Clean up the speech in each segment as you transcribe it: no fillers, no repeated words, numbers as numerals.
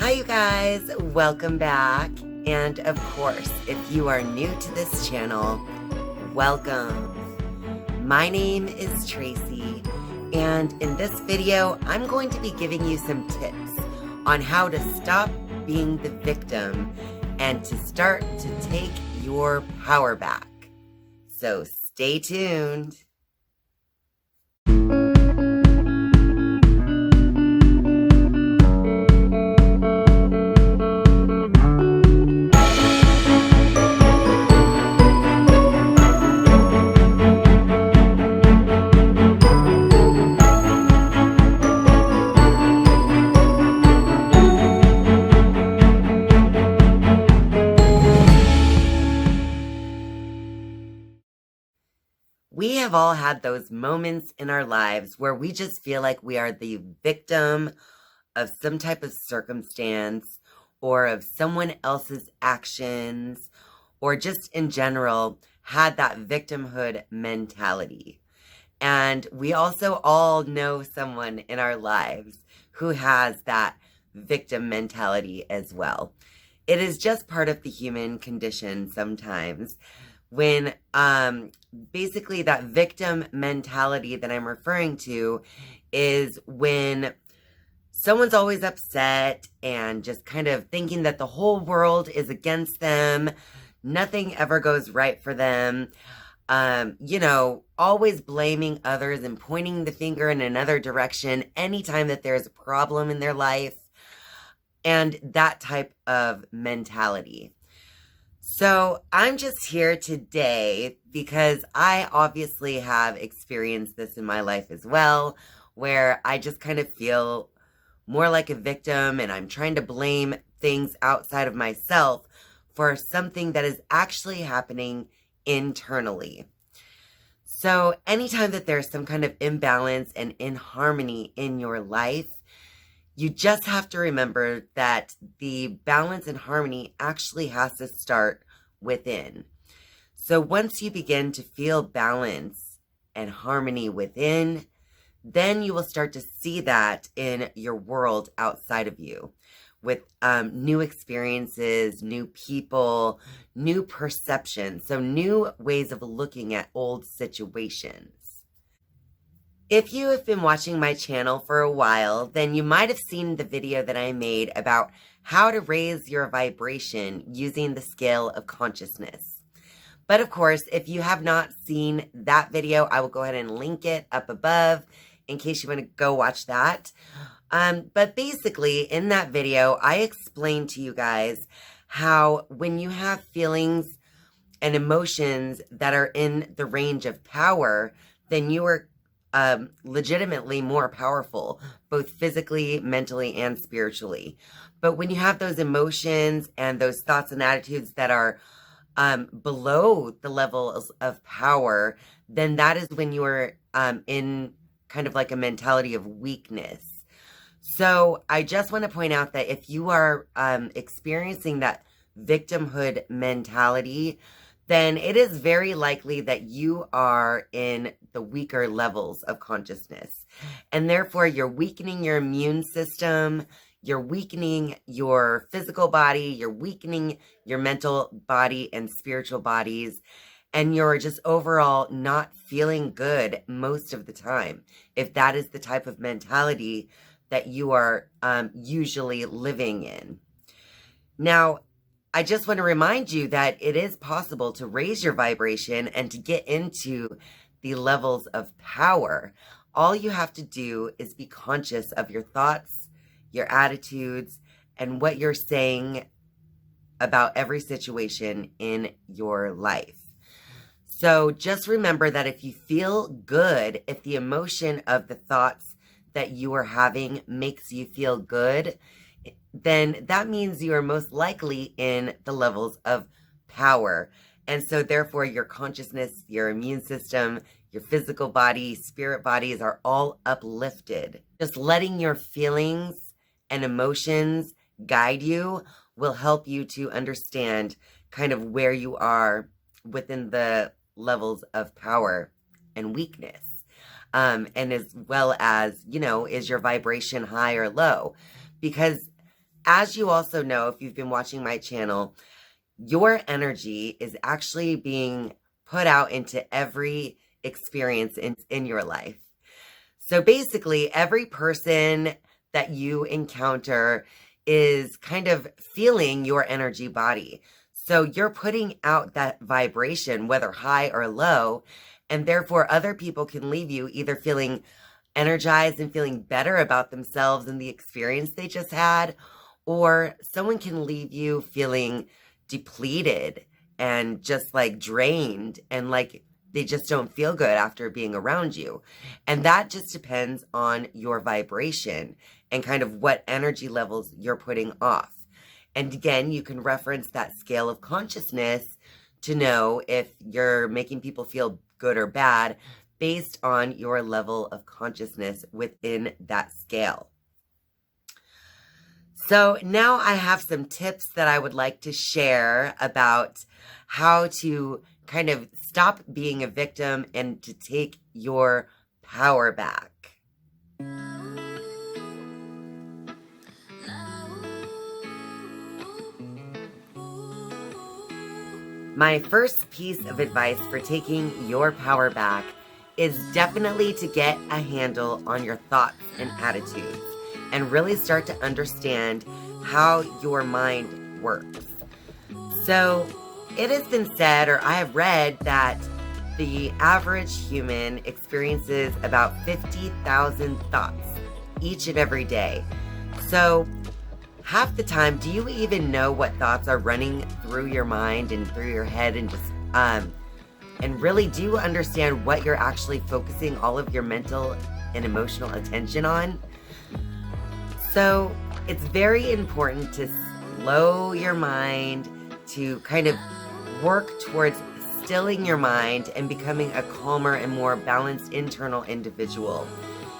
Hi, you guys. Welcome back. And of course, if you are new to this channel, welcome. My name is Tracy, and in this video, I'm going to be giving you some tips on how to stop being the victim and to start to take your power back. So stay tuned. We have all had those moments in our lives where we just feel like we are the victim of some type of circumstance or of someone else's actions, or just in general had that victimhood mentality. And we also all know someone in our lives who has that victim mentality as well. It is just part of the human condition sometimes. When basically that victim mentality that I'm referring to is when someone's always upset and just kind of thinking that the whole world is against them, nothing ever goes right for them, always blaming others and pointing the finger in another direction anytime that there's a problem in their life, and that type of mentality. So I'm just here today because I obviously have experienced this in my life as well, where I just kind of feel more like a victim and I'm trying to blame things outside of myself for something that is actually happening internally. So anytime that there's some kind of imbalance and inharmony in your life, you just have to remember that the balance and harmony actually has to start within. So once you begin to feel balance and harmony within, then you will start to see that in your world outside of you with new experiences, new people, new perceptions, so new ways of looking at old situations. If you have been watching my channel for a while, then you might have seen the video that I made about how to raise your vibration using the scale of consciousness. But of course, if you have not seen that video, I will go ahead and link it up above in case you want to go watch that. But basically, in that video, I explained to you guys how when you have feelings and emotions that are in the range of power, then you are legitimately more powerful, both physically, mentally, and spiritually. But when you have those emotions and those thoughts and attitudes that are below the levels of power, then that is when you are in kind of like a mentality of weakness. So I just want to point out that if you are experiencing that victimhood mentality, then it is very likely that you are in the weaker levels of consciousness. And therefore, you're weakening your immune system, you're weakening your physical body, you're weakening your mental body and spiritual bodies, and you're just overall not feeling good most of the time, if that is the type of mentality that you are usually living in. Now, I just want to remind you that it is possible to raise your vibration and to get into the levels of power. All you have to do is be conscious of your thoughts, your attitudes, and what you're saying about every situation in your life. So just remember that if you feel good, if the emotion of the thoughts that you are having makes you feel good, then that means you are most likely in the levels of power. And so therefore your consciousness, your immune system, your physical body, spirit bodies are all uplifted. Just letting your feelings and emotions guide you will help you to understand kind of where you are within the levels of power and weakness. And as well as, is your vibration high or low? Because As you also know, if you've been watching my channel, your energy is actually being put out into every experience in your life. So basically, every person that you encounter is kind of feeling your energy body. So you're putting out that vibration, whether high or low, and therefore other people can leave you either feeling energized and feeling better about themselves and the experience they just had, or someone can leave you feeling depleted and just like drained and like they just don't feel good after being around you. And that just depends on your vibration and kind of what energy levels you're putting off. And again, you can reference that scale of consciousness to know if you're making people feel good or bad based on your level of consciousness within that scale. So now I have some tips that I would like to share about how to kind of stop being a victim and to take your power back. My first piece of advice for taking your power back is definitely to get a handle on your thoughts and attitudes and really start to understand how your mind works. So it has been said, or I have read, that the average human experiences about 50,000 thoughts each and every day. So half the time, do you even know what thoughts are running through your mind and through your head, and just and really do you understand what you're actually focusing all of your mental and emotional attention on? So it's very important to slow your mind, to kind of work towards stilling your mind and becoming a calmer and more balanced internal individual.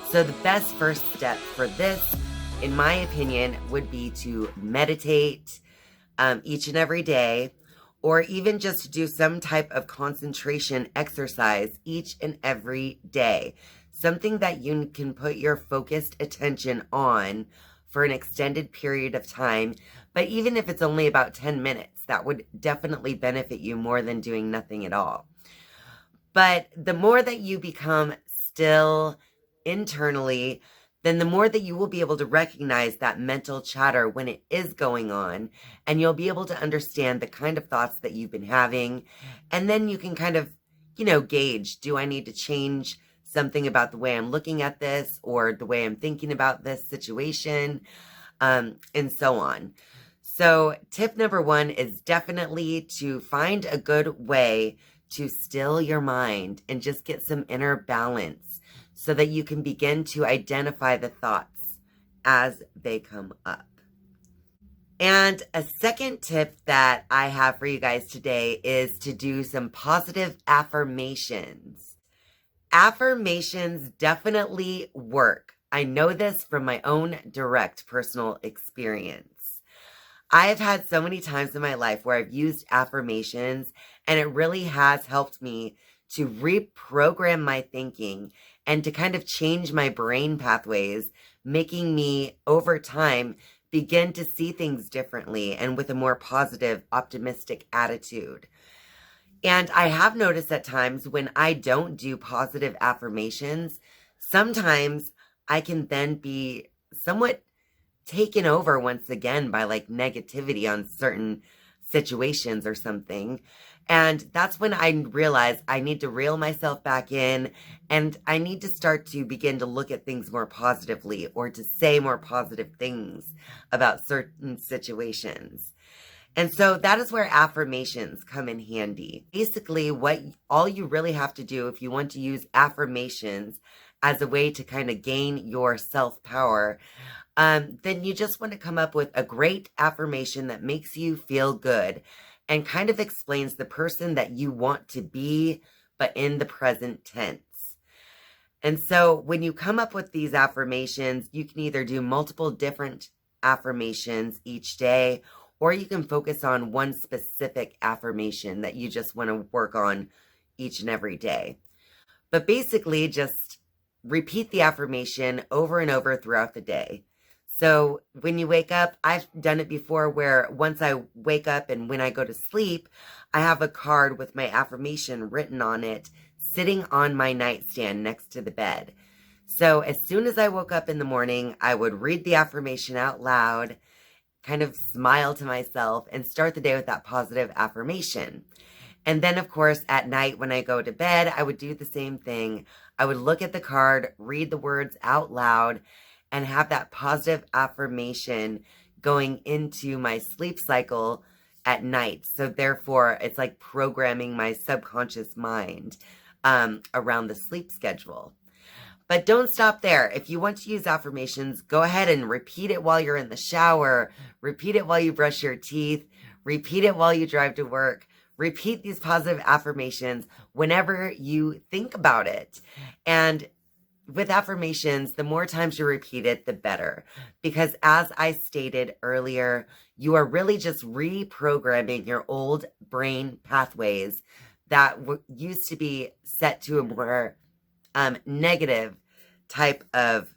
So the best first step for this, in my opinion, would be to meditate each and every day, or even just to do some type of concentration exercise each and every day. Something that you can put your focused attention on for an extended period of time. But even if it's only about 10 minutes, that would definitely benefit you more than doing nothing at all. But the more that you become still internally, then the more that you will be able to recognize that mental chatter when it is going on, and you'll be able to understand the kind of thoughts that you've been having. And then you can kind of, gauge, do I need to change something about the way I'm looking at this or the way I'm thinking about this situation, and so on. So tip number one is definitely to find a good way to still your mind and just get some inner balance so that you can begin to identify the thoughts as they come up. And a second tip that I have for you guys today is to do some positive affirmations. Affirmations definitely work. I know this from my own direct personal experience. I've had so many times in my life where I've used affirmations, and it really has helped me to reprogram my thinking and to kind of change my brain pathways, making me over time begin to see things differently and with a more positive, optimistic attitude. And I have noticed at times when I don't do positive affirmations, sometimes I can then be somewhat taken over once again by like negativity on certain situations or something. And that's when I realize I need to reel myself back in, and I need to start to begin to look at things more positively or to say more positive things about certain situations. And so that is where affirmations come in handy. Basically, all you really have to do if you want to use affirmations as a way to kind of gain your self-power, then you just want to come up with a great affirmation that makes you feel good and kind of explains the person that you want to be, but in the present tense. And so when you come up with these affirmations, you can either do multiple different affirmations each day, or you can focus on one specific affirmation that you just want to work on each and every day. But basically, just repeat the affirmation over and over throughout the day. So when you wake up, I've done it before where once I wake up and when I go to sleep, I have a card with my affirmation written on it sitting on my nightstand next to the bed. So as soon as I woke up in the morning, I would read the affirmation out loud, kind of smile to myself, and start the day with that positive affirmation. And then, of course, at night when I go to bed, I would do the same thing. I would look at the card, read the words out loud, and have that positive affirmation going into my sleep cycle at night. So therefore, it's like programming my subconscious mind around the sleep schedule. But don't stop there. If you want to use affirmations, go ahead and repeat it while you're in the shower. Repeat it while you brush your teeth. Repeat it while you drive to work. Repeat these positive affirmations whenever you think about it. And with affirmations, the more times you repeat it, the better. Because as I stated earlier, you are really just reprogramming your old brain pathways that used to be set to a more negative type of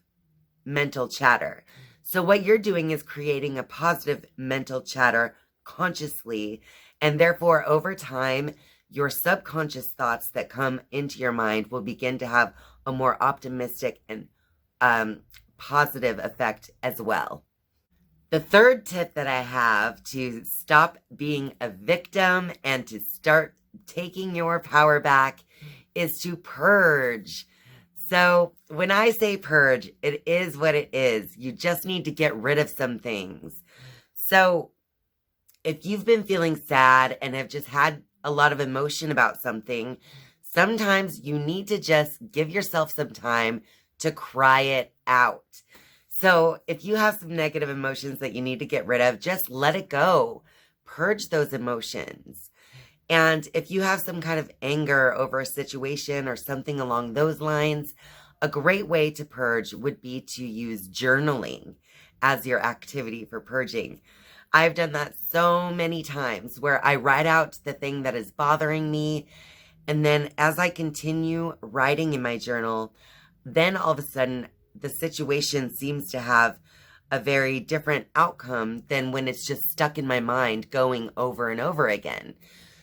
mental chatter. So what you're doing is creating a positive mental chatter consciously, and therefore over time, your subconscious thoughts that come into your mind will begin to have a more optimistic and positive effect as well. The third tip that I have to stop being a victim and to start taking your power back is to purge. So when I say purge, it is what it is. You just need to get rid of some things. So if you've been feeling sad and have just had a lot of emotion about something, sometimes you need to just give yourself some time to cry it out. So if you have some negative emotions that you need to get rid of, just let it go. Purge those emotions. And if you have some kind of anger over a situation or something along those lines, a great way to purge would be to use journaling as your activity for purging. I've done that so many times where I write out the thing that is bothering me. And then as I continue writing in my journal, then all of a sudden the situation seems to have a very different outcome than when it's just stuck in my mind going over and over again.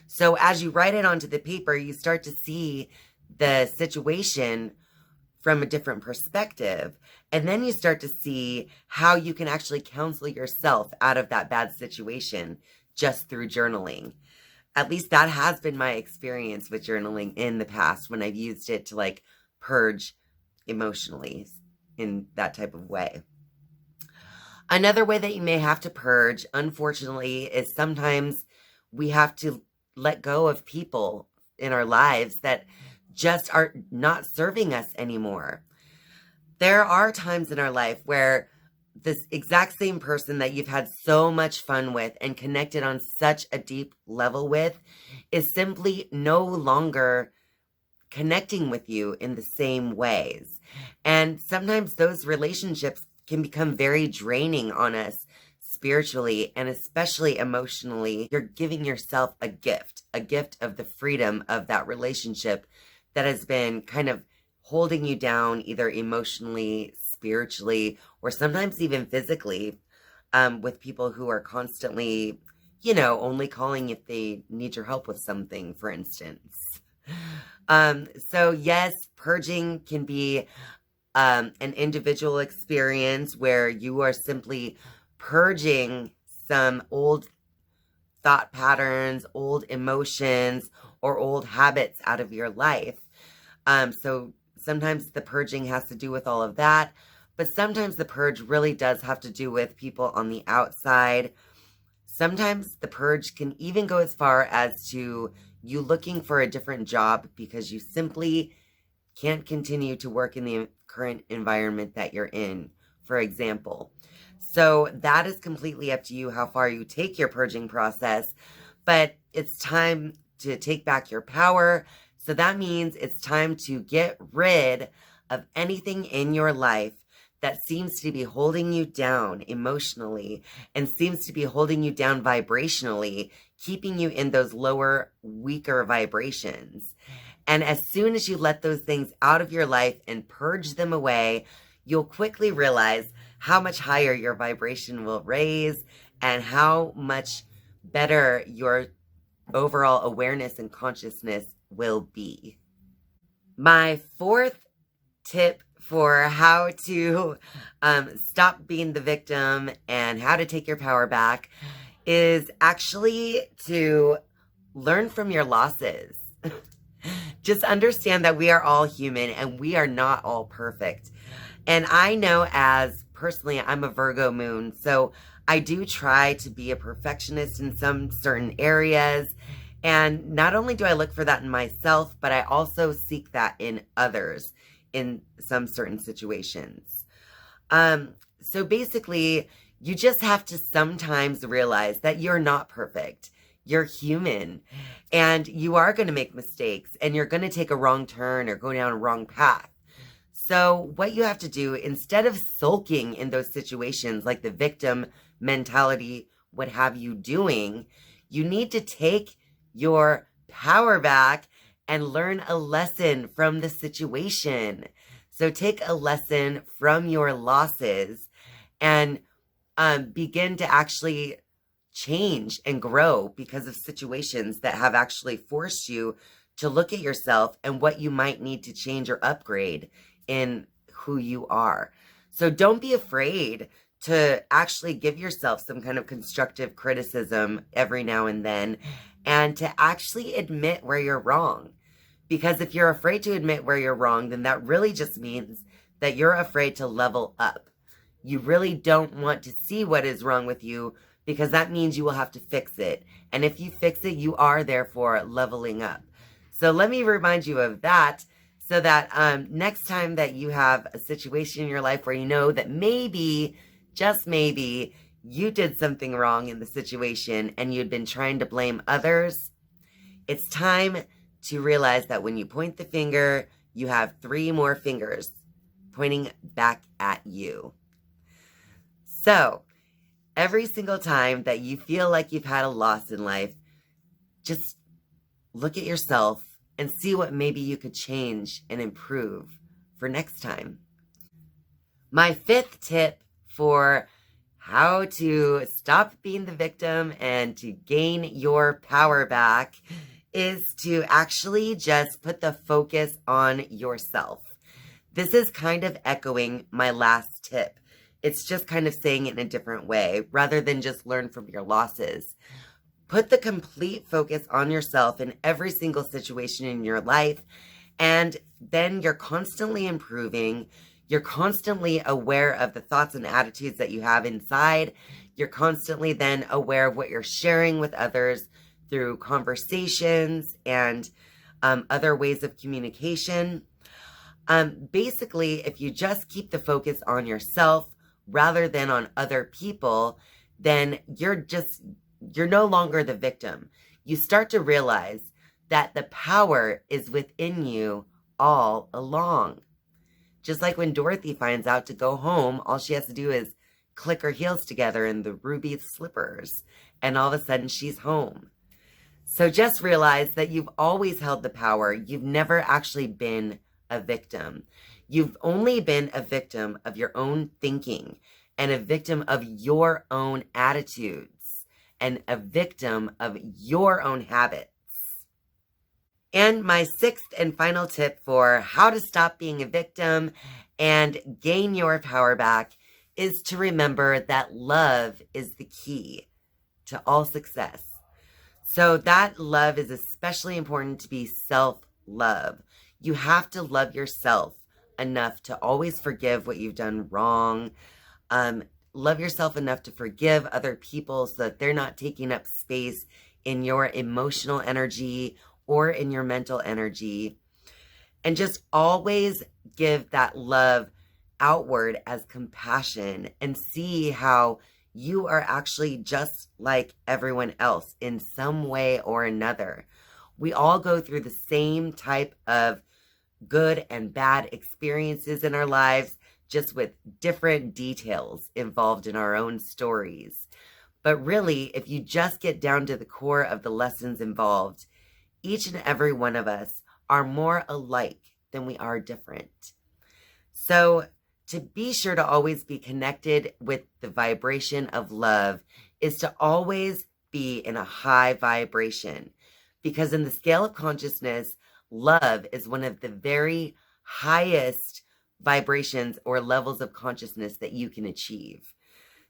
So as you write it onto the paper, you start to see the situation from a different perspective. And then you start to see how you can actually counsel yourself out of that bad situation just through journaling. At least that has been my experience with journaling in the past when I've used it to like purge emotionally in that type of way. Another way that you may have to purge, unfortunately, is sometimes we have to let go of people in our lives that just are not serving us anymore. There are times in our life where this exact same person that you've had so much fun with and connected on such a deep level with is simply no longer connecting with you in the same ways. And sometimes those relationships can become very draining on us spiritually and especially emotionally. You're giving yourself a gift of the freedom of that relationship that has been kind of holding you down either emotionally, spiritually, or sometimes even physically, with people who are constantly, only calling if they need your help with something, for instance. So yes, purging can be an individual experience where you are simply purging some old thought patterns, old emotions, or old habits out of your life. So sometimes the purging has to do with all of that, but sometimes the purge really does have to do with people on the outside. Sometimes the purge can even go as far as to you looking for a different job because you simply can't continue to work in the current environment that you're in, for example. So that is completely up to you how far you take your purging process, but it's time to take back your power. So that means it's time to get rid of anything in your life that seems to be holding you down emotionally and seems to be holding you down vibrationally, keeping you in those lower, weaker vibrations. And as soon as you let those things out of your life and purge them away, you'll quickly realize how much higher your vibration will raise and how much better your overall awareness and consciousness will be. My fourth tip for how to stop being the victim and how to take your power back is actually to learn from your losses. Just understand that we are all human and we are not all perfect. And I know, as personally, I'm a Virgo moon, so I do try to be a perfectionist in some certain areas. And not only do I look for that in myself, but I also seek that in others in some certain situations. So basically, you just have to sometimes realize that you're not perfect. You're human and you are going to make mistakes and you're going to take a wrong turn or go down a wrong path. So what you have to do, instead of sulking in those situations like the victim mentality would have you doing, you need to take your power back and learn a lesson from the situation. So take a lesson from your losses and begin to actually change and grow because of situations that have actually forced you to look at yourself and what you might need to change or upgrade in who you are. So don't be afraid to actually give yourself some kind of constructive criticism every now and then, and to actually admit where you're wrong. Because if you're afraid to admit where you're wrong, then that really just means that you're afraid to level up. You really don't want to see what is wrong with you, because that means you will have to fix it. And if you fix it, you are therefore leveling up. So let me remind you of that, so that next time that you have a situation in your life where you know that maybe, just maybe, you did something wrong in the situation and you'd been trying to blame others, it's time to realize that when you point the finger, you have 3 more fingers pointing back at you. So every single time that you feel like you've had a loss in life, just look at yourself and see what maybe you could change and improve for next time. My 5th tip for how to stop being the victim and to gain your power back is to actually just put the focus on yourself. This is kind of echoing my last tip. It's just kind of saying it in a different way, rather than just learn from your losses. Put the complete focus on yourself in every single situation in your life, and then you're constantly improving. You're constantly aware of the thoughts and attitudes that you have inside. You're constantly then aware of what you're sharing with others through conversations and other ways of communication. Basically, if you just keep the focus on yourself rather than on other people, then you're no longer the victim. You start to realize that the power is within you all along. Just like when Dorothy finds out to go home, all she has to do is click her heels together in the ruby slippers, and all of a sudden she's home. So just realize that you've always held the power. You've never actually been a victim. You've only been a victim of your own thinking and a victim of your own attitudes and a victim of your own habits. And my 6th and final tip for how to stop being a victim and gain your power back is to remember that love is the key to all success. So that love is especially important to be self-love. You have to love yourself enough to always forgive what you've done wrong. Love yourself enough to forgive other people so that they're not taking up space in your emotional energy or in your mental energy. And just always give that love outward as compassion and see how you are actually just like everyone else in some way or another. We all go through the same type of good and bad experiences in our lives, just with different details involved in our own stories. But really, if you just get down to the core of the lessons involved, each and every one of us are more alike than we are different. So to be sure to always be connected with the vibration of love is to always be in a high vibration. Because in the scale of consciousness, love is one of the very highest vibrations or levels of consciousness that you can achieve.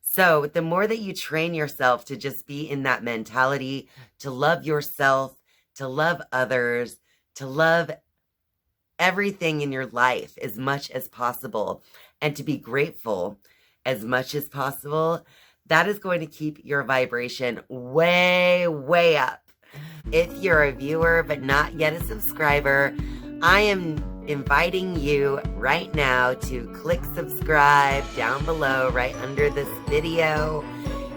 So the more that you train yourself to just be in that mentality, to love yourself, to love others, to love everything in your life as much as possible, and to be grateful as much as possible, that is going to keep your vibration way, way up. If you're a viewer but not yet a subscriber, I am inviting you right now to click subscribe down below right under this video.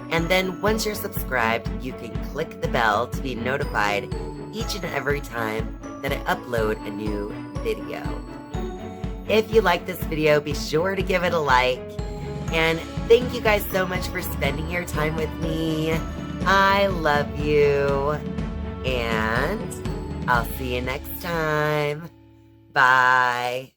And then once you're subscribed, you can click the bell to be notified each and every time that I upload a new video. If you like this video, be sure to give it a like. And thank you guys so much for spending your time with me. I love you. And I'll see you next time. Bye.